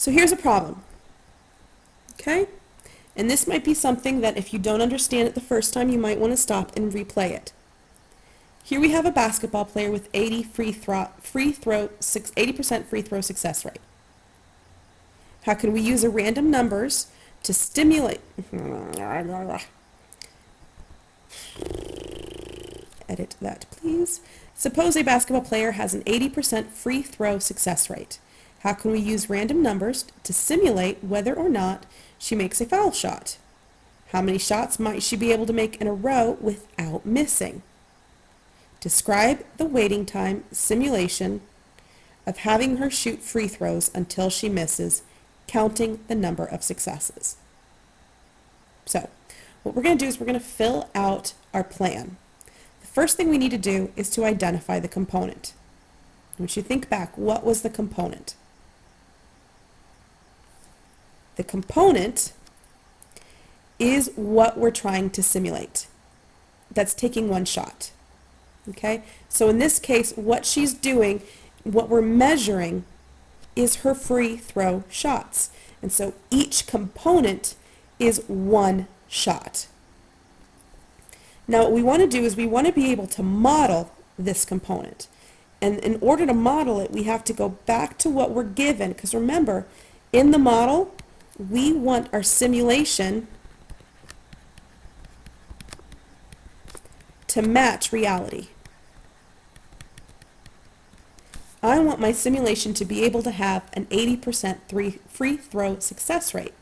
So here's a problem, okay? And this might be something that if you don't understand it the first time, you might want to stop and replay it. Here we have a basketball player with 80% free throw success rate. How can we use a random numbers to stimulate? Edit that, please. Suppose a basketball player has an 80% free throw success rate. How can we use random numbers to simulate whether or not she makes a foul shot? How many shots might she be able to make in a row without missing? Describe the waiting time simulation of having her shoot free throws until she misses, counting the number of successes. So, what we're going to do is we're going to fill out our plan. The first thing we need to do is to identify the component. Once you think back, what was the component? The component is what we're trying to simulate. That's taking one shot. Okay? So in this case, what she's doing, what we're measuring, is her free throw shots. And so each component is one shot. Now what we want to do is we want to be able to model this component. And in order to model it, we have to go back to what we're given, because remember, in the model, we want our simulation to match reality. I want my simulation to be able to have an 80% free throw success rate.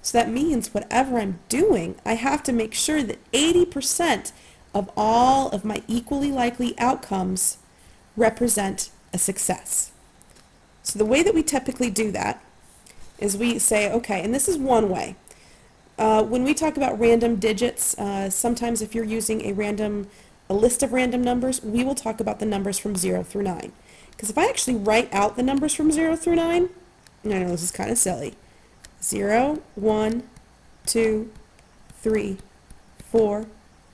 So that means whatever I'm doing, I have to make sure that 80% of all of my equally likely outcomes represent a success. So the way that we typically do that is we say, okay, and this is one way. When we talk about random digits, sometimes if you're using a list of random numbers, we will talk about the numbers from 0 through 9. Because if I actually write out the numbers from 0 through 9, I know this is kind of silly. 0, 1, 2, 3, 4,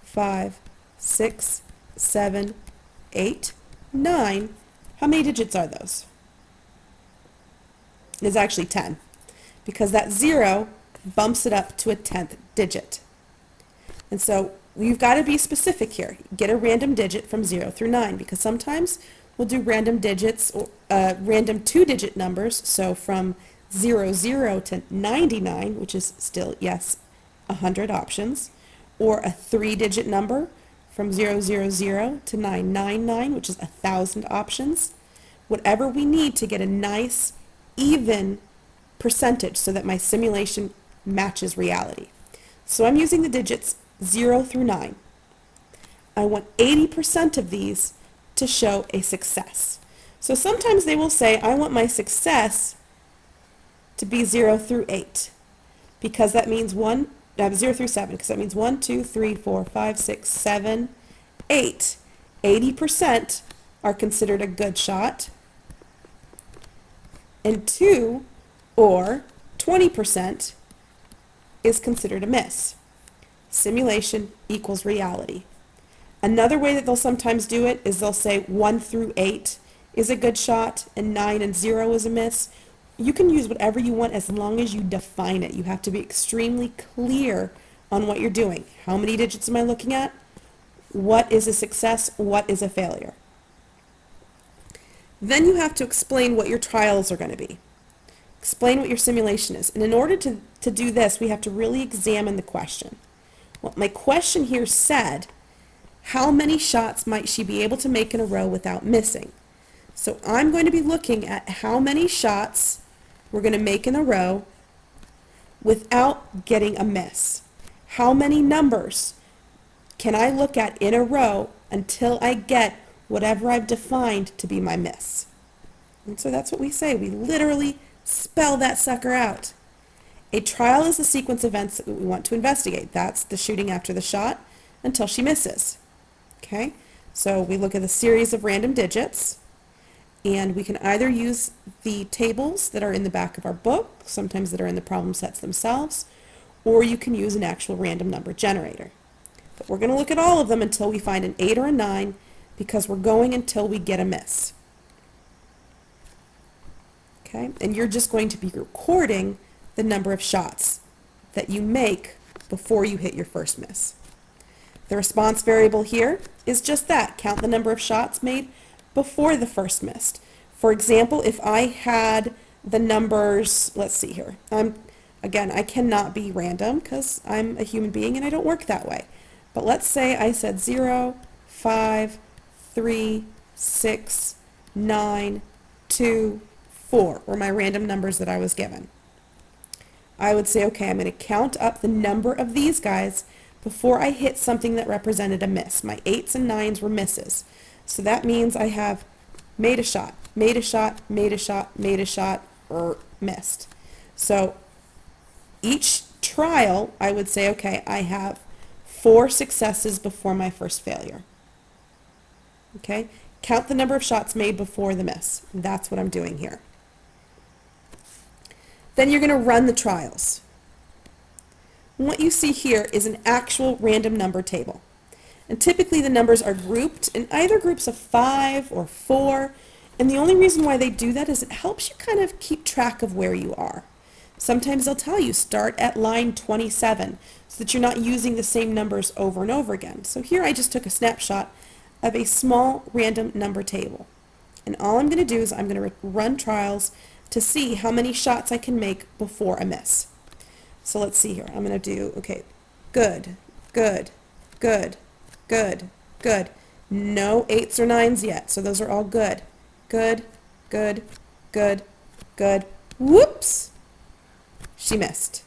5, 6, 7, 8, 9. How many digits are those? It's actually 10. Because that 0 bumps it up to a 10th digit. And so you've got to be specific here. Get a random digit from 0 through 9, because sometimes we'll do random digits, or random 2-digit numbers, so from 00 to 99, which is still, yes, 100 options, or a 3-digit number from 000 to 999, which is 1,000 options. Whatever we need to get a nice, even percentage so that my simulation matches reality. So I'm using the digits 0 through 9. I want 80% of these to show a success. So sometimes they will say, I want my success to be 0 through 8, because that means 0 through 7, because that means 1, 2, 3, 4, 5, 6, 7, 8. 80% are considered a good shot, and 2 or 20% is considered a miss. Simulation equals reality. Another way that they'll sometimes do it is they'll say 1 through 8 is a good shot and 9 and 0 is a miss. You can use whatever you want as long as you define it. You have to be extremely clear on what you're doing. How many digits am I looking at? What is a success? What is a failure? Then you have to explain what your trials are going to be. Explain what your simulation is. And in order to do this, we have to really examine the question. Well, my question here said, how many shots might she be able to make in a row without missing? So I'm going to be looking at how many shots we're going to make in a row without getting a miss. How many numbers can I look at in a row until I get whatever I've defined to be my miss? And so that's what we say. We literally spell that sucker out. A trial is the sequence of events that we want to investigate. That's the shooting after the shot until she misses. Okay? So we look at a series of random digits, and we can either use the tables that are in the back of our book, sometimes that are in the problem sets themselves, or you can use an actual random number generator. But we're going to look at all of them until we find an 8 or a 9, because we're going until we get a miss. Okay, and you're just going to be recording the number of shots that you make before you hit your first miss. The response variable here is just that, count the number of shots made before the first missed. For example, if I had the numbers, let's see here, again, I cannot be random because I'm a human being and I don't work that way. But let's say I said 0, 5, 3, 6, 9, 2, 4 were my random numbers that I was given. I would say, okay, I'm going to count up the number of these guys before I hit something that represented a miss. My 8s and 9s were misses. So that means I have made a shot, made a shot, made a shot, made a shot, or missed. So each trial, I would say, okay, I have 4 successes before my first failure. Okay? Count the number of shots made before the miss. That's what I'm doing here. Then you're going to run the trials. What you see here is an actual random number table. And typically the numbers are grouped in either groups of 5 or 4. And the only reason why they do that is it helps you kind of keep track of where you are. Sometimes they'll tell you start at line 27 so that you're not using the same numbers over and over again. So here I just took a snapshot of a small random number table. And all I'm going to do is I'm going to run trials to see how many shots I can make before a miss. So let's see here. I'm going to do, okay, good, good, good, good, good. No 8s or 9s yet, so those are all good. Good, good, good, good. Whoops! She missed.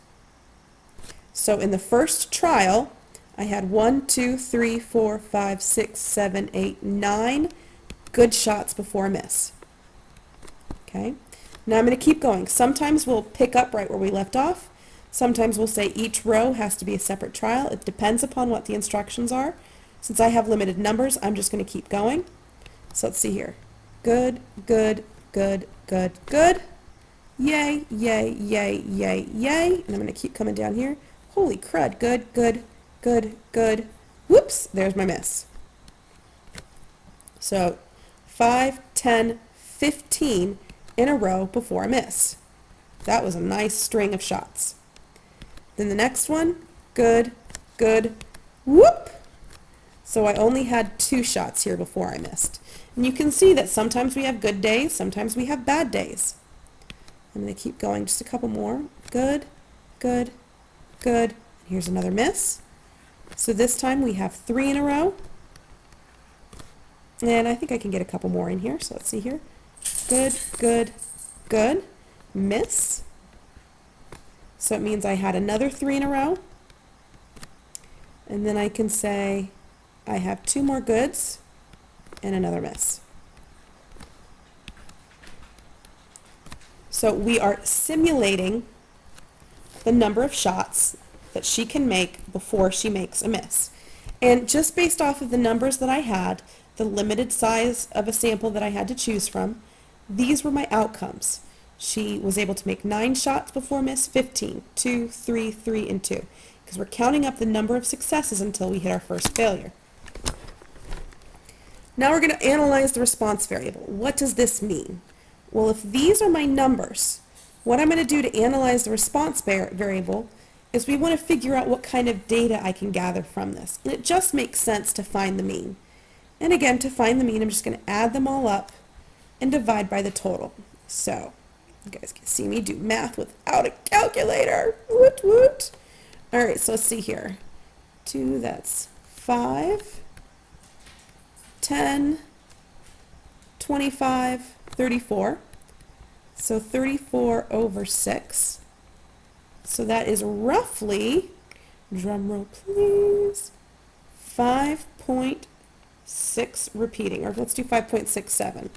So in the first trial, I had 1, 2, 3, 4, 5, 6, 7, 8, 9 good shots before a miss. Okay? Now I'm going to keep going. Sometimes we'll pick up right where we left off. Sometimes we'll say each row has to be a separate trial. It depends upon what the instructions are. Since I have limited numbers, I'm just going to keep going. So let's see here. Good, good, good, good, good. Yay, yay, yay, yay, yay. And I'm going to keep coming down here. Holy crud. Good, good, good, good. Whoops, there's my miss. So 5, 10, 15 in a row before a miss. That was a nice string of shots. Then the next one, good, good, whoop. So I only had 2 shots here before I missed. And you can see that sometimes we have good days, sometimes we have bad days. I'm going to keep going just a couple more. Good, good, good. Here's another miss. So this time we have 3 in a row. And I think I can get a couple more in here. So let's see here. Good, good, good. Miss. So it means I had another 3 in a row. And then I can say I have 2 more goods and another miss. So we are simulating the number of shots that she can make before she makes a miss. And just based off of the numbers that I had, the limited size of a sample that I had to choose from, these were my outcomes. She was able to make 9 shots before miss, 15, 2, 3, 3, and 2. Because we're counting up the number of successes until we hit our first failure. Now we're going to analyze the response variable. What does this mean? Well, if these are my numbers, what I'm going to do to analyze the response variable is we want to figure out what kind of data I can gather from this. And it just makes sense to find the mean. And again, to find the mean, I'm just going to add them all up and divide by the total. So, you guys can see me do math without a calculator. Woot woot. All right, so let's see here. 2, that's 5, 10, 25, 34. So 34 over 6. So that is roughly, drum roll please, 5.6 repeating, or let's do 5.67.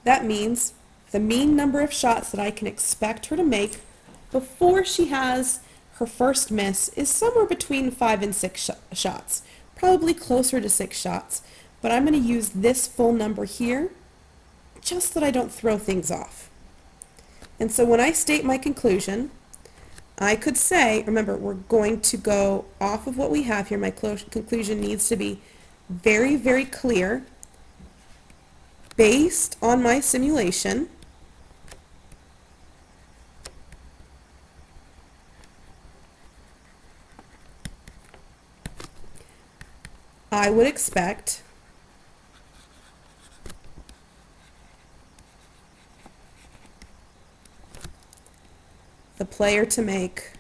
That means the mean number of shots that I can expect her to make before she has her first miss is somewhere between 5 and 6 shots, probably closer to 6 shots, but I'm going to use this full number here just so that I don't throw things off. And so when I state my conclusion, I could say, remember, we're going to go off of what we have here. My conclusion needs to be very, very clear based on my simulation, I would expect the player to make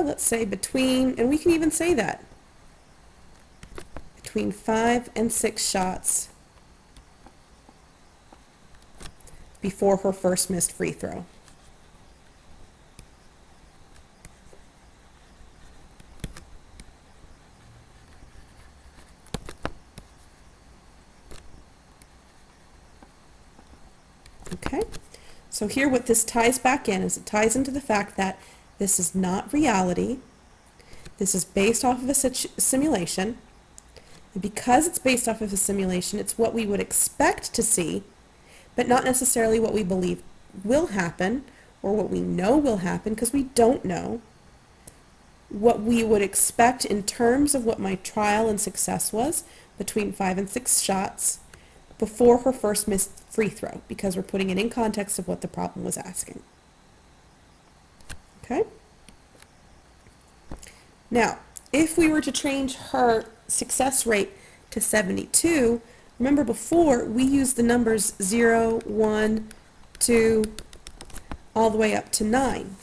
let's say between, and we can even say that, between 5 and 6 shots before her first missed free throw. Okay, so here what this ties back in is it ties into the fact that this is not reality. This is based off of a simulation. And because it's based off of a simulation, it's what we would expect to see, but not necessarily what we believe will happen or what we know will happen, because we don't know. What we would expect in terms of what my trial and success was between 5 and 6 shots before her first missed free throw, because we're putting it in context of what the problem was asking. Okay? Now, if we were to change her success rate to 72, remember before we used the numbers 0, 1, 2, all the way up to 9.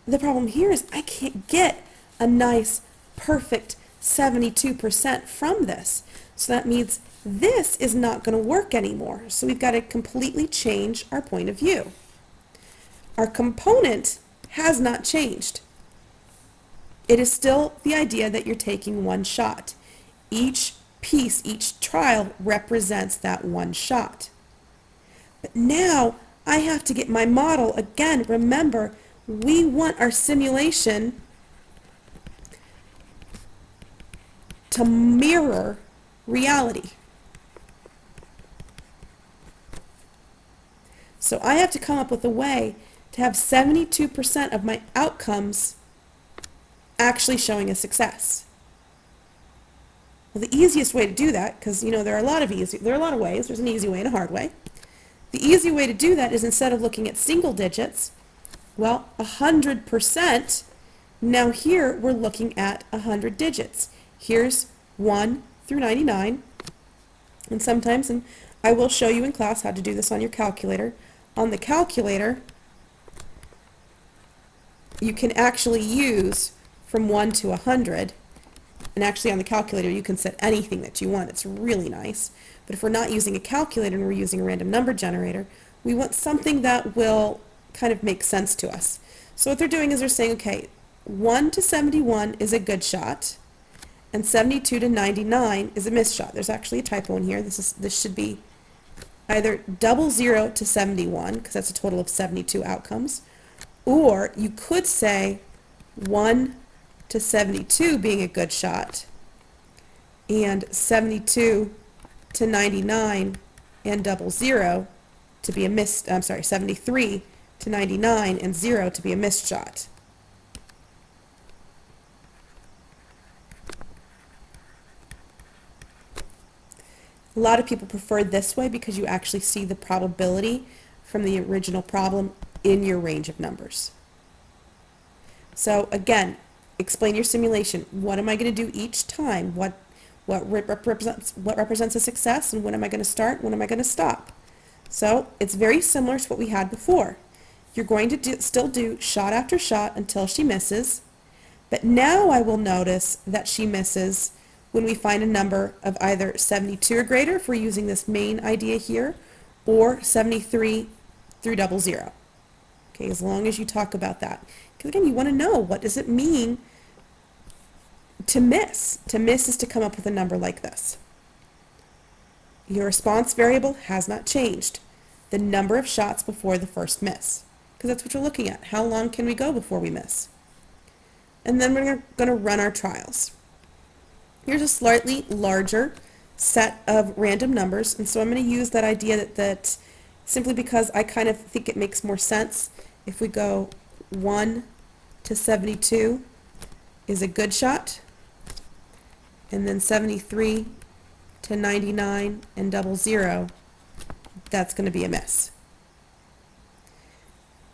The problem here is I can't get a nice, perfect 72% from this. So that means this is not going to work anymore. So we've got to completely change our point of view. Our component has not changed. It is still the idea that you're taking one shot. Each piece, each trial represents that one shot. But now I have to get my model, again, remember, we want our simulation to mirror reality. So I have to come up with a way to have 72% of my outcomes actually showing a success. Well, the easiest way to do that, because there are a lot of ways. There's an easy way and a hard way. The easy way to do that is, instead of looking at single digits, well, 100%. Now here we're looking at 100 digits. Here's 1 through 99, and sometimes, and I will show you in class how to do this on your calculator. On the calculator, you can actually use from 1 to 100, and actually on the calculator you can set anything that you want. It's really nice. But if we're not using a calculator and we're using a random number generator, we want something that will kind of make sense to us. So what they're doing is they're saying, okay, 1 to 71 is a good shot, and 72 to 99 is a missed shot. There's actually a typo in here. This should be either 00 to 71, because that's a total of 72 outcomes, or you could say 1 to 72 being a good shot, and 72 to 99 and 00 to be a missed, 73 to 99 and 0 to be a missed shot. A lot of people prefer this way because you actually see the probability from the original problem in your range of numbers. So again, explain your simulation. What am I going to do each time? What represents a success, and when am I going to start? When am I going to stop? So it's very similar to what we had before. You're going to still do shot after shot until she misses, but now I will notice that she misses when we find a number of either 72 or greater, if we're using this main idea here, or 73 through 00. Okay, as long as you talk about that. Because again, you want to know, what does it mean to miss? To miss is to come up with a number like this. Your response variable has not changed. The number of shots before the first miss. Because that's what you're looking at. How long can we go before we miss? And then we're going to run our trials. Here's a slightly larger set of random numbers, and so I'm going to use that idea that simply because I kind of think it makes more sense if we go 1 to 72 is a good shot, and then 73 to 99 and 00, that's going to be a miss.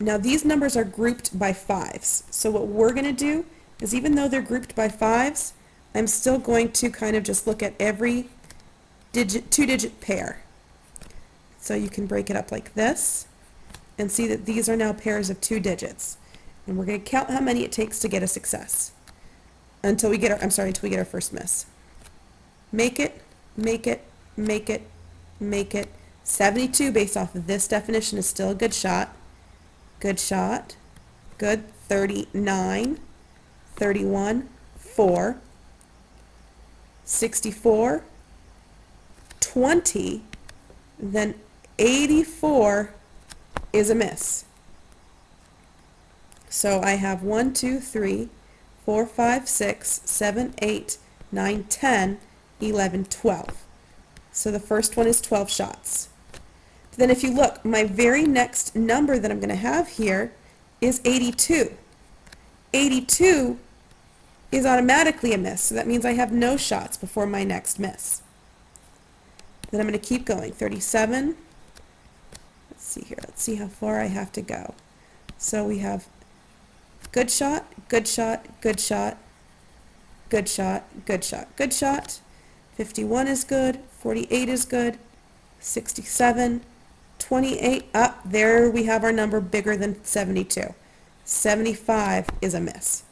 Now these numbers are grouped by fives, so what we're going to do is, even though they're grouped by fives, I'm still going to kind of just look at every two-digit pair. So you can break it up like this and see that these are now pairs of 2 digits. And we're going to count how many it takes to get a success until we get our, until we get our first miss. Make it, make it, make it, make it. 72 based off of this definition is still a good shot. Good shot. Good. 39, 31, 4, 64, 20, then 84 is a miss. So I have 1, 2, 3, 4, 5, 6, 7, 8, 9, 10, 11, 12. So the first one is 12 shots. Then if you look, my very next number that I'm going to have here is 82. 82 is automatically a miss, so that means I have no shots before my next miss. Then I'm going to keep going. 37. Let's see here. Let's see how far I have to go. So we have good shot, good shot, good shot, good shot, good shot, good shot. 51 is good. 48 is good. 67. 28, up there we have our number bigger than 72. 75 is a miss.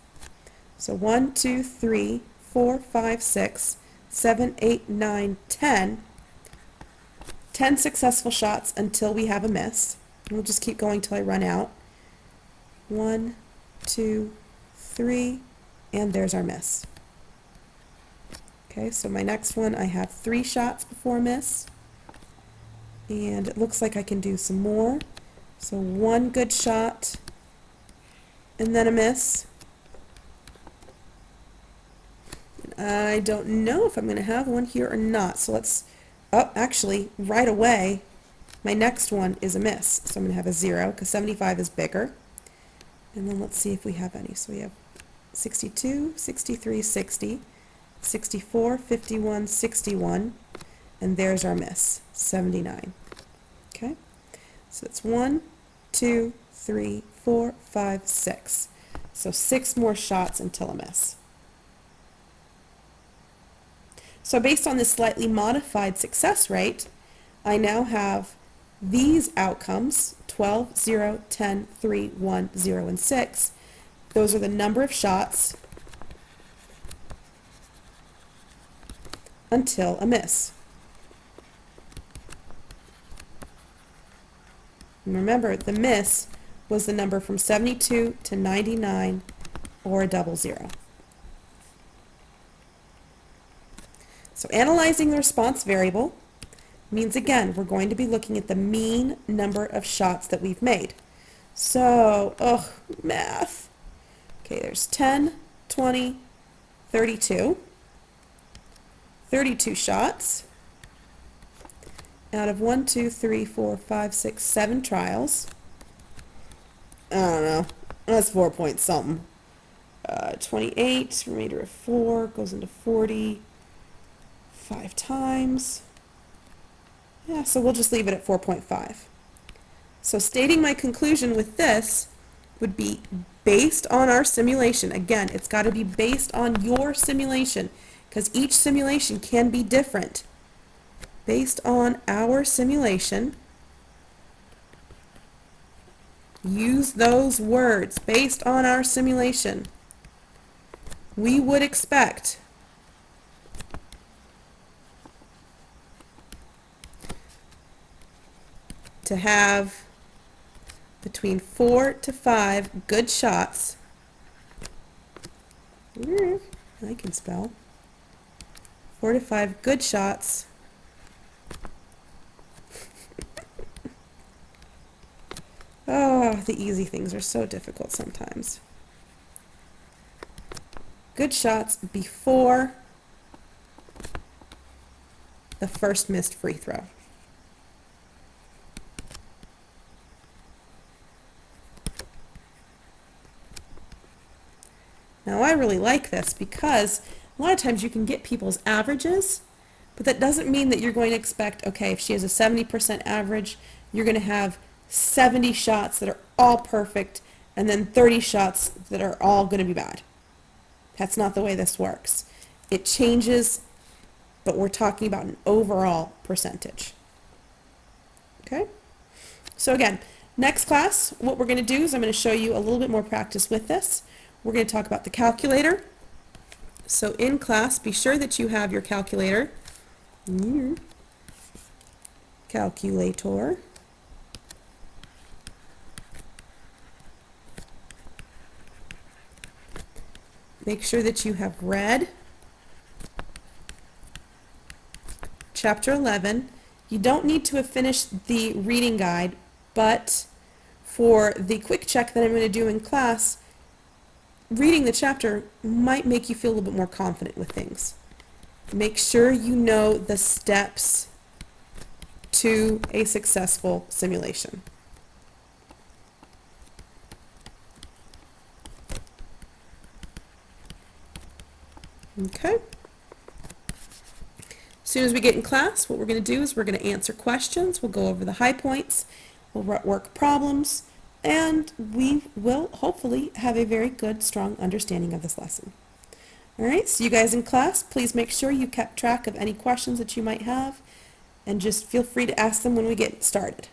So 1, 2, 3, 4, 5, 6, 7, 8, 9, 10. 10 successful shots until we have a miss. And we'll just keep going till I run out. 1, 2, 3, and there's our miss. Okay, so my next one, I have 3 shots before miss. And it looks like I can do some more. So 1 good shot, and then a miss. I don't know if I'm going to have one here or not. So let's, oh, actually, right away, my next one is a miss. So I'm going to have a 0 because 75 is bigger. And then let's see if we have any. So we have 62, 63, 60, 64, 51, 61. And there's our miss, 79. Okay, so it's 1, 2, 3, 4, 5, 6. So 6 more shots until a miss. So based on this slightly modified success rate, I now have these outcomes, 12, 0, 10, 3, 1, 0, and 6. Those are the number of shots until a miss. And remember, the miss was the number from 72 to 99 or a 00. So analyzing the response variable means, again, we're going to be looking at the mean number of shots that we've made. So, math. Okay, there's 10, 20, 32. 32 shots out of 1, 2, 3, 4, 5, 6, 7 trials. I don't know. That's 4 point something. 28, remainder of 4 goes into 40. 5 times. Yeah, so we'll just leave it at 4.5. So stating my conclusion with this would be based on our simulation. Again, it's got to be based on your simulation because each simulation can be different. Based on our simulation, use those words. Based on our simulation, we would expect to have between 4 to 5 good shots. I can spell. 4 to 5 good shots oh, the easy things are so difficult sometimes. Good shots before the first missed free throw. Now I really like this because a lot of times you can get people's averages, but that doesn't mean that you're going to expect, okay, if she has a 70% average, you're going to have 70 shots that are all perfect and then 30 shots that are all going to be bad. That's not the way this works. It changes, but we're talking about an overall percentage. Okay? So again, next class, what we're going to do is I'm going to show you a little bit more practice with this. We're going to talk about the calculator. So in class, be sure that you have your calculator. Calculator. Make sure that you have read Chapter 11. You don't need to have finished the reading guide, but for the quick check that I'm going to do in class, reading the chapter might make you feel a little bit more confident with things. Make sure you know the steps to a successful simulation. Okay. As soon as we get in class, what we're going to do is we're going to answer questions, we'll go over the high points, we'll work problems, and we will hopefully have a very good, strong understanding of this lesson. All right, so you guys in class, please make sure you kept track of any questions that you might have, and just feel free to ask them when we get started.